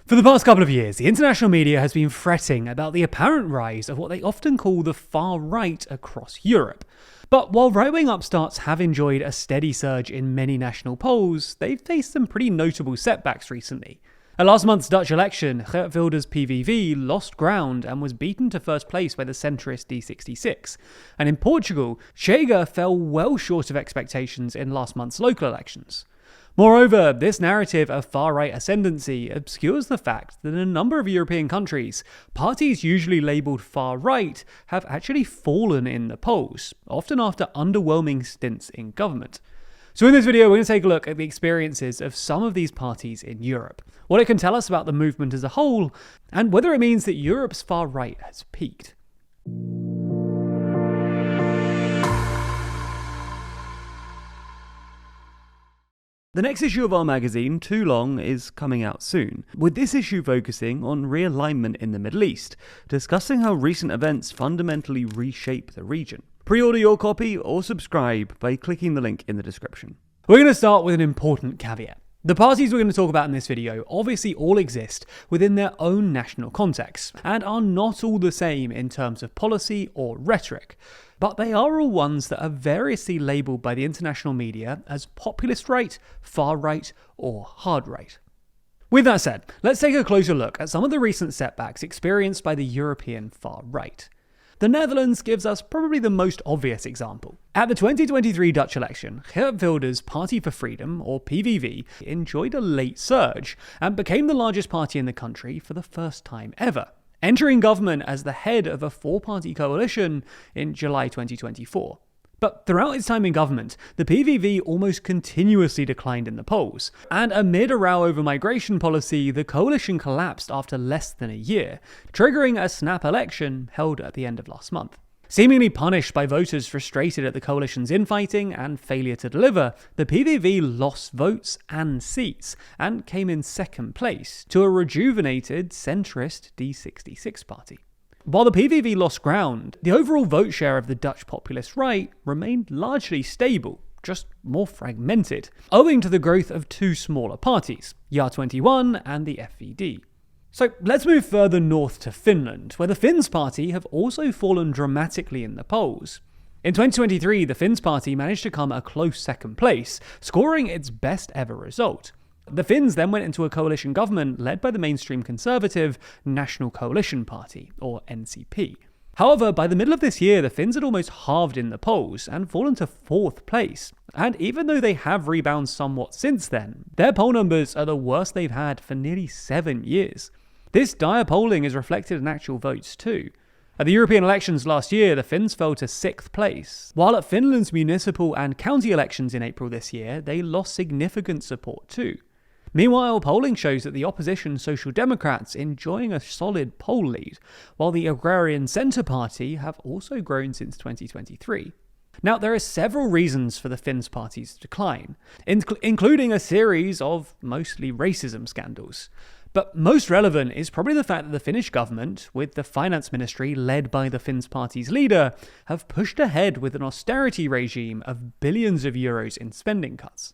For the past couple of years, the international media has been fretting about the apparent rise of what they often call the far right across Europe. But while right-wing upstarts have enjoyed a steady surge in many national polls, they've faced some pretty notable setbacks recently. At last month's Dutch election, Geert Wilders' PVV lost ground and was beaten to first place by the centrist D66. And in Portugal, Chega fell well short of expectations in last month's local elections. Moreover, this narrative of far-right ascendancy obscures the fact that in a number of European countries, parties usually labelled far-right have actually fallen in the polls, often after underwhelming stints in government. So in this video, we're going to take a look at the experiences of some of these parties in Europe, what it can tell us about the movement as a whole, and whether it means that Europe's far-right has peaked. The next issue of our magazine, Too Long, is coming out soon, with this issue focusing on realignment in the Middle East, discussing how recent events fundamentally reshape the region. Pre-order your copy or subscribe by clicking the link in the description. We're going to start with an important caveat. The parties we're going to talk about in this video obviously all exist within their own national contexts, and are not all the same in terms of policy or rhetoric. But they are all ones that are variously labelled by the international media as populist right, far right, or hard right. With that said, let's take a closer look at some of the recent setbacks experienced by the European far right. The Netherlands gives us probably the most obvious example. At the 2023 Dutch election, Geert Wilders' Party for Freedom, or PVV, enjoyed a late surge and became the largest party in the country for the first time ever, entering government as the head of a four-party coalition in July 2024. But throughout its time in government, the PVV almost continuously declined in the polls, and amid a row over migration policy, the coalition collapsed after less than a year, triggering a snap election held at the end of last month. Seemingly punished by voters frustrated at the coalition's infighting and failure to deliver, the PVV lost votes and seats and came in second place to a rejuvenated centrist D66 party. While the PVV lost ground, the overall vote share of the Dutch populist right remained largely stable, just more fragmented, owing to the growth of two smaller parties, JA21 and the FVD. So let's move further north to Finland, where the Finns party have also fallen dramatically in the polls. In 2023, the Finns party managed to come a close second place, scoring its best ever result. The Finns then went into a coalition government led by the mainstream conservative National Coalition Party, or NCP. However, by the middle of this year, the Finns had almost halved in the polls and fallen to fourth place. And even though they have rebounded somewhat since then, their poll numbers are the worst they've had for nearly 7 years. This dire polling is reflected in actual votes too. At the European elections last year, the Finns fell to 6th place, while at Finland's municipal and county elections in April this year, they lost significant support too. Meanwhile, polling shows that the opposition Social Democrats enjoying a solid poll lead, while the Agrarian Centre Party have also grown since 2023. Now, there are several reasons for the Finns party's decline, including a series of mostly racism scandals. But most relevant is probably the fact that the Finnish government, with the finance ministry led by the Finns party's leader, have pushed ahead with an austerity regime of billions of euros in spending cuts.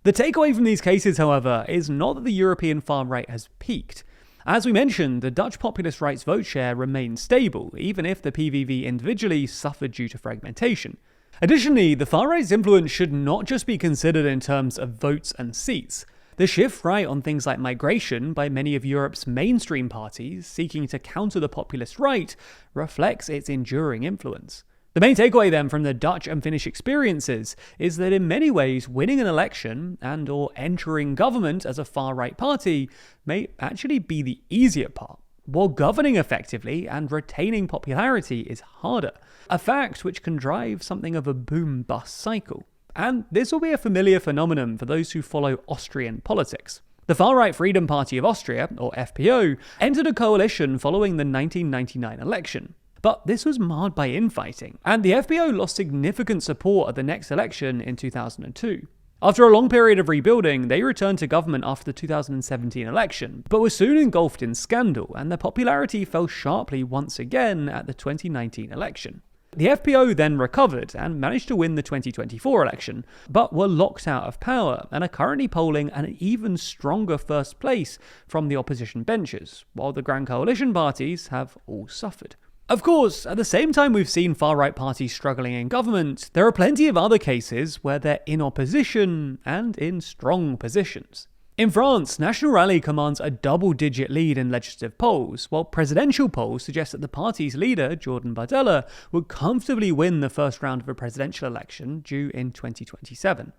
The takeaway from these cases, however, is not that the European far right has peaked. As we mentioned, the Dutch populist right's vote share remains stable, even if the PVV individually suffered due to fragmentation. Additionally, the far right's influence should not just be considered in terms of votes and seats. The shift right on things like migration by many of Europe's mainstream parties seeking to counter the populist right reflects its enduring influence. The main takeaway then from the Dutch and Finnish experiences is that in many ways winning an election and or entering government as a far-right party may actually be the easier part, while governing effectively and retaining popularity is harder, a fact which can drive something of a boom-bust cycle. And this will be a familiar phenomenon for those who follow Austrian politics. The far-right Freedom Party of Austria, or FPO, entered a coalition following the 1999 election. But this was marred by infighting, and the FPO lost significant support at the next election in 2002. After a long period of rebuilding, they returned to government after the 2017 election, but were soon engulfed in scandal, and their popularity fell sharply once again at the 2019 election. The FPO then recovered and managed to win the 2024 election, but were locked out of power and are currently polling an even stronger first place from the opposition benches, while the Grand Coalition parties have all suffered. Of course, at the same time we've seen far-right parties struggling in government, there are plenty of other cases where they're in opposition and in strong positions. In France, National Rally commands a double-digit lead in legislative polls, while presidential polls suggest that the party's leader, Jordan Bardella, would comfortably win the first round of a presidential election due in 2027.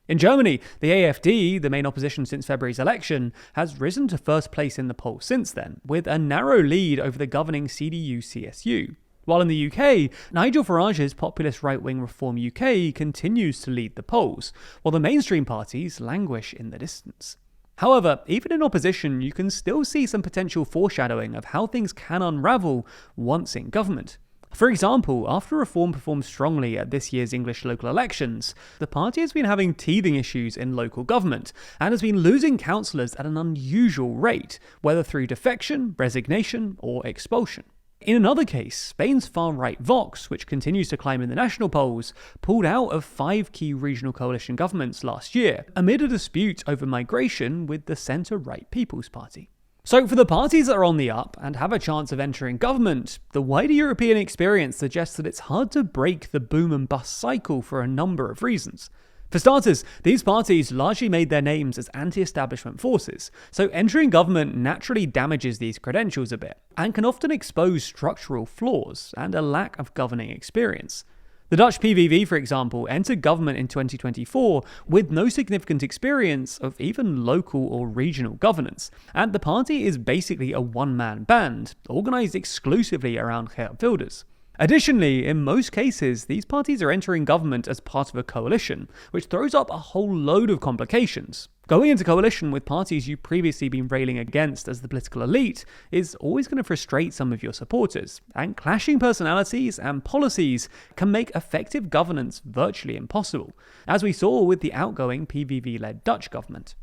In Germany, the AfD, the main opposition since February's election, has risen to first place in the poll since then, with a narrow lead over the governing CDU-CSU. While in the UK, Nigel Farage's populist right-wing Reform UK continues to lead the polls, while the mainstream parties languish in the distance. However, even in opposition, you can still see some potential foreshadowing of how things can unravel once in government. For example, after Reform performed strongly at this year's English local elections, the party has been having teething issues in local government and has been losing councillors at an unusual rate, whether through defection, resignation, or expulsion. In another case, Spain's far-right Vox, which continues to climb in the national polls, pulled out of 5 key regional coalition governments last year, amid a dispute over migration with the centre-right People's Party. So for the parties that are on the up and have a chance of entering government, the wider European experience suggests that it's hard to break the boom and bust cycle for a number of reasons. For starters, these parties largely made their names as anti-establishment forces, so entering government naturally damages these credentials a bit, and can often expose structural flaws and a lack of governing experience. The Dutch PVV, for example, entered government in 2024 with no significant experience of even local or regional governance, and the party is basically a one-man band, organised exclusively around Geert Wilders. Additionally, in most cases, these parties are entering government as part of a coalition, which throws up a whole load of complications. Going into coalition with parties you've previously been railing against as the political elite is always going to frustrate some of your supporters, and clashing personalities and policies can make effective governance virtually impossible, as we saw with the outgoing PVV-led Dutch government.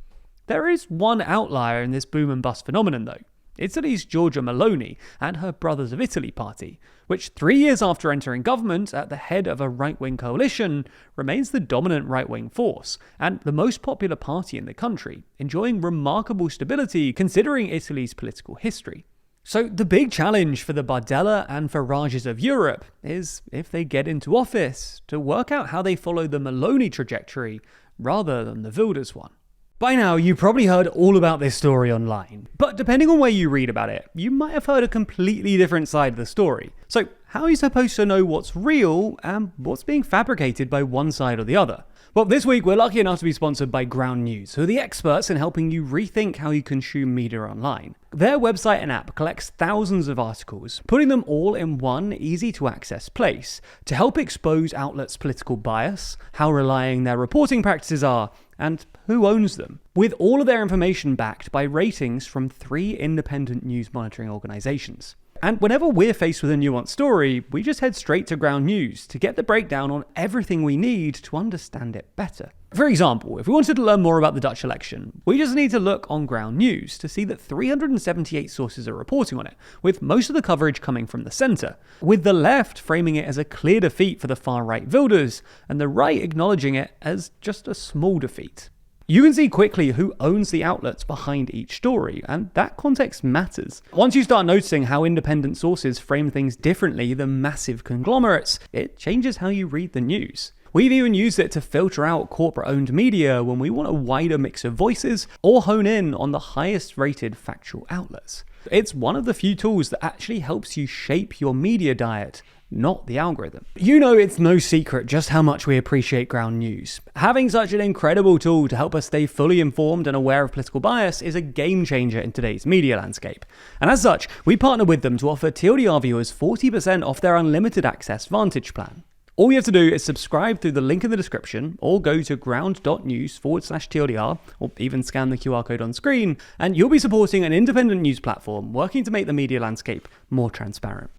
There is one outlier in this boom and bust phenomenon though. Italy's Giorgia Meloni and her Brothers of Italy party, which 3 years after entering government at the head of a right-wing coalition, remains the dominant right-wing force and the most popular party in the country, enjoying remarkable stability considering Italy's political history. So the big challenge for the Bardella and Farages of Europe is, if they get into office, to work out how they follow the Meloni trajectory rather than the Wilders one. By now, you probably heard all about this story online, but depending on where you read about it, you might have heard a completely different side of the story. So how are you supposed to know what's real and what's being fabricated by one side or the other? Well, this week we're lucky enough to be sponsored by Ground News, who are the experts in helping you rethink how you consume media online. Their website and app collects thousands of articles, putting them all in one easy-to-access place to help expose outlets' political bias, how relying their reporting practices are, and who owns them, with all of their information backed by ratings from 3 independent news monitoring organizations. And whenever we're faced with a nuanced story, we just head straight to Ground News to get the breakdown on everything we need to understand it better. For example, if we wanted to learn more about the Dutch election, we just need to look on Ground News to see that 378 sources are reporting on it, with most of the coverage coming from the centre, with the left framing it as a clear defeat for the far-right Wilders, and the right acknowledging it as just a small defeat. You can see quickly who owns the outlets behind each story, and that context matters. Once you start noticing how independent sources frame things differently than massive conglomerates, it changes how you read the news. We've even used it to filter out corporate-owned media when we want a wider mix of voices or hone in on the highest-rated factual outlets. It's one of the few tools that actually helps you shape your media diet, not the algorithm. You know it's no secret just how much we appreciate Ground News. Having such an incredible tool to help us stay fully informed and aware of political bias is a game changer in today's media landscape. And as such, we partner with them to offer TLDR viewers 40% off their unlimited access Vantage plan. All you have to do is subscribe through the link in the description or go to ground.news/TLDR or even scan the QR code on screen, and you'll be supporting an independent news platform working to make the media landscape more transparent.